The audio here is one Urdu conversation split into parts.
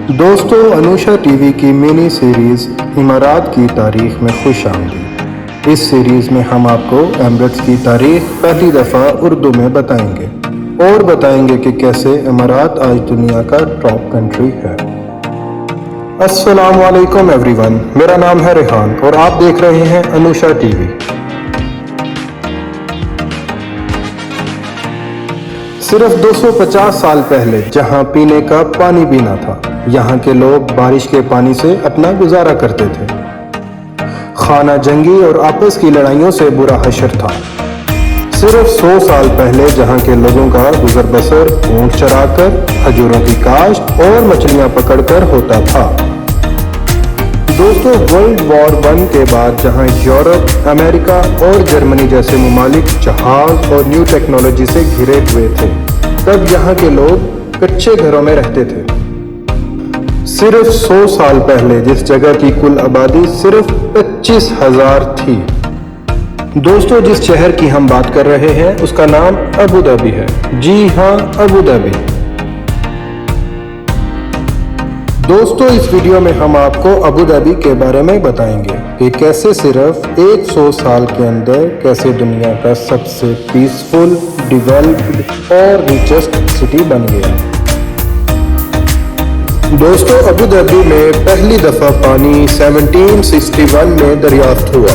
دوستو انوشا ٹی وی کی منی سیریز امارات کی تاریخ میں خوش آمدید۔ اس سیریز میں ہم آپ کو ایمریٹس کی تاریخ پہلی دفعہ اردو میں بتائیں گے اور بتائیں گے کہ کیسے امارات آج دنیا کا ٹاپ کنٹری ہے۔ السلام علیکم ایوری ون، میرا نام ہے ریحان اور آپ دیکھ رہے ہیں انوشا ٹی وی۔ صرف 250 سال پہلے جہاں پینے کا پانی بھی نہ تھا، یہاں کے لوگ بارش کے پانی سے اپنا گزارا کرتے تھے۔ خانہ جنگی اور آپس کی لڑائیوں سے برا حشر تھا۔ صرف 100 سال پہلے جہاں کے لوگوں کا گزر بسر اونٹ چرا کر، کھجوروں کی کاشت اور مچھلیاں پکڑ کر ہوتا تھا۔ دوستو ورلڈ وار 1 کے بعد جہاں یورپ، امریکہ اور جرمنی جیسے ممالک جہاز اور نیو ٹیکنالوجی سے گھرے ہوئے تھے، تب یہاں کے لوگ کچے گھروں میں رہتے تھے۔ صرف 100 سال پہلے جس جگہ کی کل آبادی صرف 25,000 تھی۔ دوستو جس شہر کی ہم بات کر رہے ہیں اس کا نام ابوظہبی ہے۔ جی ہاں، ابوظہبی۔ دوستو اس ویڈیو میں ہم آپ کو ابوظہبی کے بارے میں بتائیں گے کہ کیسے صرف 100 سال کے اندر کیسے دنیا کا سب سے پیسفل، ڈیولپڈ اور ریچسٹ سٹی بن گیا۔ دوستو ابوظہبی میں پہلی دفعہ پانی 1761 میں دریافت ہوا۔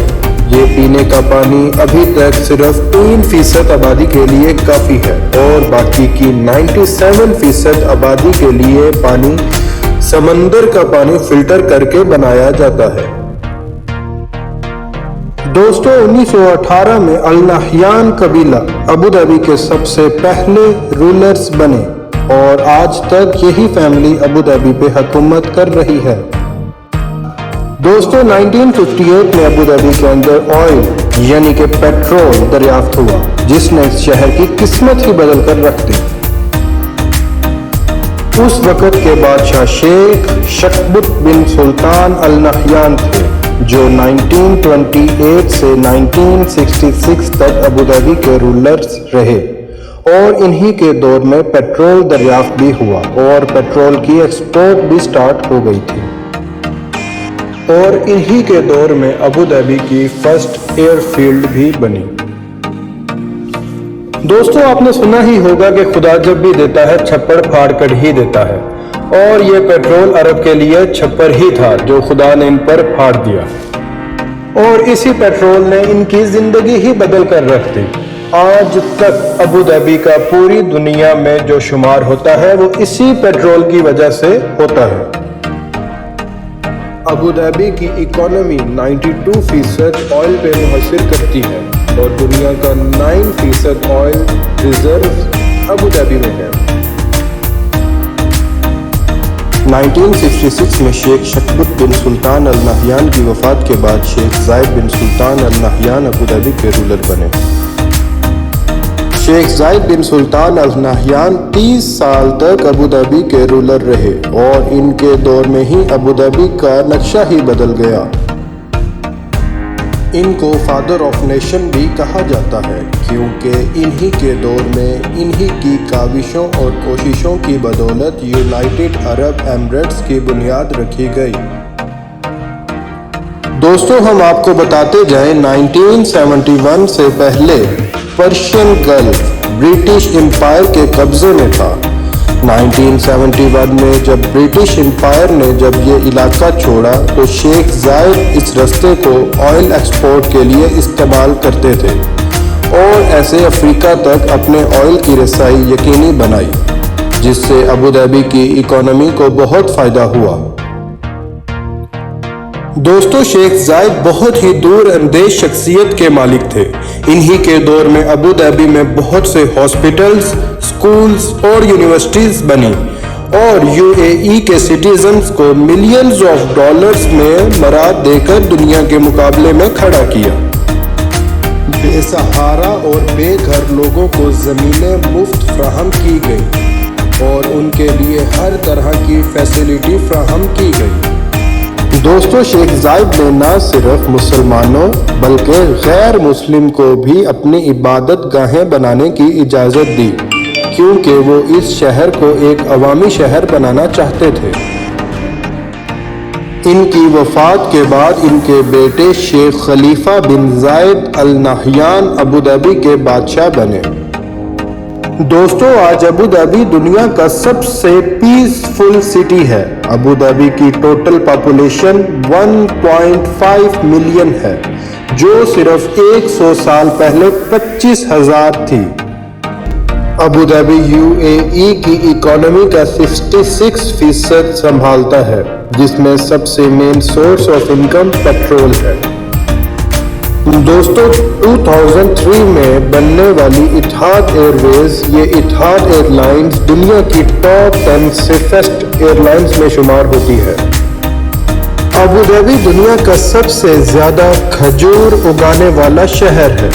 یہ پینے کا پانی ابھی تک صرف 3% آبادی کے لیے کافی ہے اور باقی کی 97% آبادی کے لیے پانی سمندر کا پانی فلٹر کر کے بنایا جاتا ہے۔ دوستو 1918 میں النہیان قبیلہ ابوظہبی کے سب سے پہلے رولرز بنے اور آج تک یہی فیملی ابوظہبی پہ حکومت کر رہی ہے۔ دوستو 1958 میں ابوظہبی کے اندر آئل یعنی کہ پیٹرول دریافت ہوا، جس نے اس شہر کی قسمت ہی بدل کر رکھ دی۔ اس وقت کے بادشاہ شیخ شکبت بن سلطان النہیان تھے، جو 1928 سے 1966 تک ابوظہبی کے رولرز رہے اور انہی کے دور میں پیٹرول دریافت بھی ہوا اور پیٹرول کی ایکسپورٹ بھی سٹارٹ ہو گئی تھی، اور انہی کے دور میں ابوظہبی کی فرسٹ ایئر فیلڈ بھی بنی۔ دوستو آپ نے سنا ہی ہوگا کہ خدا جب بھی دیتا ہے چھپڑ پھاڑ کر ہی دیتا ہے، اور یہ پیٹرول عرب کے لیے چھپر ہی تھا جو خدا نے ان پر پھاڑ دیا، اور اسی پیٹرول نے ان کی زندگی ہی بدل کر رکھ دی۔ آج تک ابوظہبی کا پوری دنیا میں جو شمار ہوتا ہے وہ اسی پیٹرول کی وجہ سے ہوتا ہے۔ ابوظہبی کی اکانومی 92% آئل پہ منحصر کرتی ہے اور دنیا کا 9% آئل ریزرو ابوظہبی میں ہے۔ 1966 میں شیخ شکبت بن سلطان النہیان کی وفات کے بعد شیخ زاید بن سلطان النہیان ابوظہبی کے رولر بنے۔ شیخ زاید بن سلطان النہیان 30 سال تک ابوظہبی کے رولر رہے اور ان کے دور میں ہی ابوظہبی کا نقشہ ہی بدل گیا۔ ان کو فادر آف نیشن بھی کہا جاتا ہے کیونکہ انہی کے دور میں انہی کی کاوشوں اور کوششوں کی بدولت یونائٹڈ عرب ایمریٹس کی بنیاد رکھی گئی۔ دوستو ہم آپ کو بتاتے جائیں 1971 سے پہلے پرشین گلف برٹش امپائر کے قبضے میں تھا۔ 1971 میں جب برٹش امپائر نے جب یہ علاقہ چھوڑا تو شیخ زاید اس رستے کو آئل ایکسپورٹ کے لیے استعمال کرتے تھے اور ایسے افریقہ تک اپنے آئل کی رسائی یقینی بنائی، جس سے ابوظہبی کی اکانومی کو بہت فائدہ ہوا۔ دوستو شیخ زاید بہت ہی دور اندیش شخصیت کے مالک تھے۔ انہی کے دور میں ابوظہبی میں بہت سے ہاسپٹلز، سکولز اور یونیورسٹیز بنی اور یو اے ای کے سٹیزنز کو ملینز آف ڈالرز میں مراد دے کر دنیا کے مقابلے میں کھڑا کیا۔ بے سہارا اور بے گھر لوگوں کو زمینیں مفت فراہم کی گئی اور ان کے لیے ہر طرح کی فیسلٹی فراہم کی گئی۔ دوستو شیخ زاید نے نہ صرف مسلمانوں بلکہ غیر مسلم کو بھی اپنی عبادت گاہیں بنانے کی اجازت دی، کیونکہ وہ اس شہر کو ایک عوامی شہر بنانا چاہتے تھے۔ ان کی وفات کے بعد ان کے بیٹے شیخ خلیفہ بن زائد ال نہیان ابوظہبی کے بادشاہ بنے۔ دوستو، آج ابوظہبی دنیا کا سب سے پیسفل سٹی ہے۔ ابوظہبی کی ٹوٹل پاپولیشن 1.5 ملین ہے، جو صرف 100 سال پہلے 25,000 تھی۔ ابوظہبی UAE کی اکانومی کا 66% سنبھالتا ہے، جس میں سب سے main source of income petrol ہے۔ دوستو، 2003 میں بننے والی اتحاد ایئر ویز، یہ اتحاد ایئر لائنز دنیا کی ٹاپ 10 سیفسٹ ایئر لائنز میں شمار ہوتی ہے۔ ابوظہبی دنیا کا سب سے زیادہ کھجور اگانے والا شہر ہے۔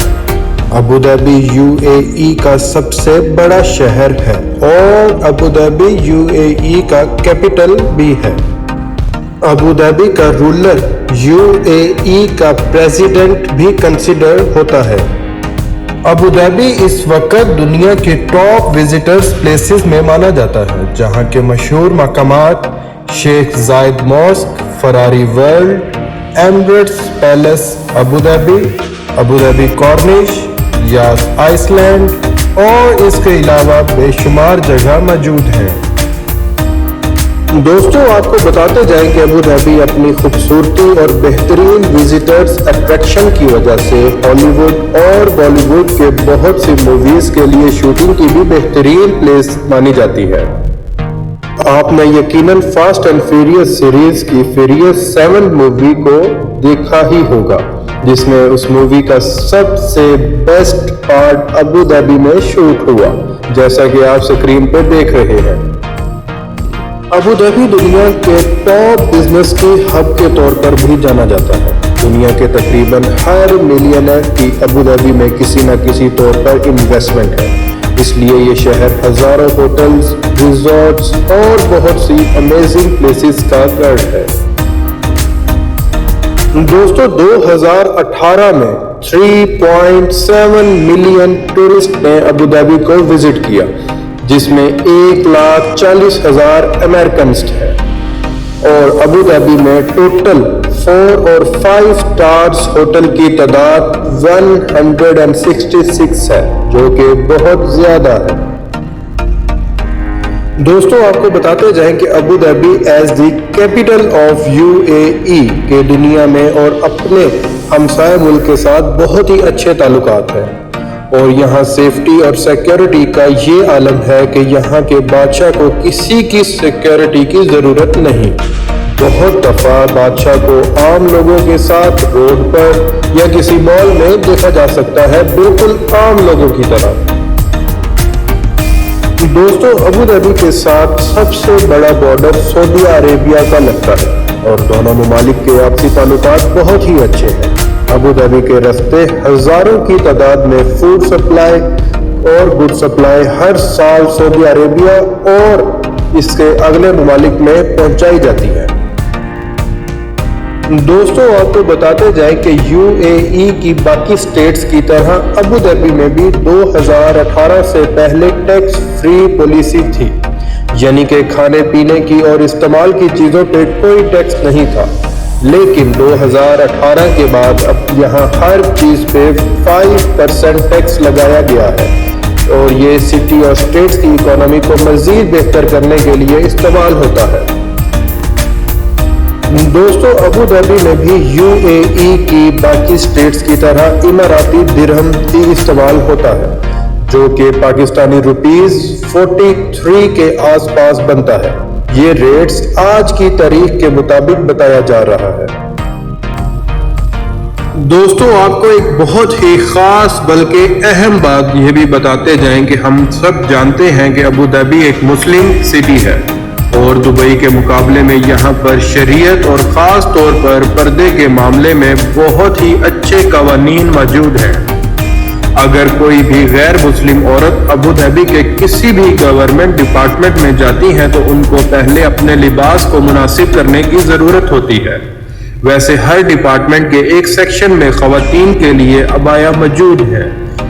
ابوظہبی UAE کا سب سے بڑا شہر ہے اور ابوظہبی UAE کا کیپٹل بھی ہے۔ ابوظہبی کا رولر UAE کا پریزیڈنٹ بھی کنسیڈر ہوتا ہے۔ ابوظہبی اس وقت دنیا کے ٹاپ وزٹرز پلیسز میں مانا جاتا ہے، جہاں کے مشہور مقامات Sheikh Zayed mosque, Ferrari World, Emirates Palace Abu Dhabi, Abu Dhabi Corniche, Yas Island اور اس کے علاوہ بے شمار جگہ موجود ہیں۔ دوستو، آپ کو بتاتے جائیں کہ ابوظہبی اپنی خوبصورتی اور بہترین وزٹرز اٹریکشن کی وجہ سے ہالی ووڈ اور بالی ووڈ کے بہت سی موویز کے لیے شوٹنگ کی بھی بہترین پلیس مانی جاتی ہے۔ آپ نے یقیناً فاسٹ اینڈ فیوریس سیریز کی فیوریس 7 مووی کو دیکھا ہی ہوگا، جس میں اس مووی کا سب سے بیسٹ پارٹ ابوظہبی میں شوٹ ہوا، جیسا کہ آپ سکرین پہ دیکھ رہے ہیں۔ ابوظہبی دنیا کے ٹاپ بزنس کی ہب کے طور پر بھی جانا جاتا ہے۔ دنیا کے تقریباً ہر ملینئر کی ابوظہبی میں کسی نہ کسی طور پر انویسٹمنٹ ہے، اس لیے یہ شہر ہزاروں ہوٹلز، ریزورٹس اور بہت سی امیزنگ پلیسز کا گھر ہے۔ دوستو، 2018 میں 3.7 ملین ٹورسٹ نے ابوظہبی کو وزٹ کیا، جس میں 1,40,000 امریکنز ہیں، اور ابوظہبی میں ٹوٹل 4 اور 5 سٹارز ہوٹل کی تعداد 166 ہے، جو کہ بہت زیادہ ہے۔ دوستو، آپ کو بتاتے جائیں کہ Abu Dhabi as the capital of UAE کے دنیا میں اور اپنے ہمسائے ملک کے ساتھ بہت ہی اچھے تعلقات ہیں، اور یہاں سیفٹی اور سیکیورٹی کا یہ عالم ہے کہ یہاں کے بادشاہ کو کسی کی سیکیورٹی کی ضرورت نہیں۔ بہت دفعہ بادشاہ کو عام لوگوں کے ساتھ روڈ پر یا کسی مال میں دیکھا جا سکتا ہے، بالکل عام لوگوں کی طرح۔ دوستو، ابوظہبی کے ساتھ سب سے بڑا بارڈر سعودی عربیہ کا لگتا ہے، اور دونوں ممالک کے آپسی تعلقات بہت ہی اچھے ہیں۔ ابوظہبی کے راستے ہزاروں کی تعداد میں فوڈ سپلائی اور گڈ سپلائی ہر سال سعودی عربیہ اور اس کے اگلے ممالک میں پہنچائی جاتی ہے۔ دوستو، آپ کو بتاتے جائیں کہ UAE کی باقی سٹیٹس کی طرح ابوظہبی میں بھی 2018 سے پہلے ٹیکس فری پالیسی تھی، یعنی کہ کھانے پینے کی اور استعمال کی چیزوں پہ کوئی ٹیکس نہیں تھا، لیکن 2018 کے بعد اب یہاں ہر چیز پہ 5% ٹیکس لگایا گیا ہے، اور یہ سٹی اور سٹیٹس کی اکانومی کو مزید بہتر کرنے کے لیے استعمال ہوتا ہے۔ دوستو، ابوظہبی میں بھی UAE کی باقی سٹیٹس کی طرح اماراتی درہم بھی استعمال ہوتا ہے، جو کہ پاکستانی روپیز 43 کے آس پاس بنتا ہے۔ یہ ریٹس آج کی تاریخ کے مطابق بتایا جا رہا ہے۔ دوستو، آپ کو ایک بہت ہی خاص بلکہ اہم بات یہ بھی بتاتے جائیں کہ ہم سب جانتے ہیں کہ ابوظہبی ایک مسلم سٹی ہے، اور دبئی کے مقابلے میں یہاں پر شریعت اور خاص طور پر پردے کے معاملے میں بہت ہی اچھے قوانین موجود ہیں۔ اگر کوئی بھی غیر مسلم عورت ابوظہبی کے کسی بھی گورنمنٹ ڈپارٹمنٹ میں جاتی ہیں تو ان کو پہلے اپنے لباس کو مناسب کرنے کی ضرورت ہوتی ہے۔ ویسے ہر ڈپارٹمنٹ کے ایک سیکشن میں خواتین کے لیے عبایا موجود ہے،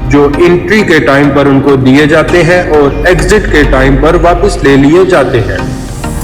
جو انٹری کے ٹائم پر ان کو دیے جاتے ہیں اور ایگزٹ کے ٹائم پر واپس لے لیے جاتے ہیں۔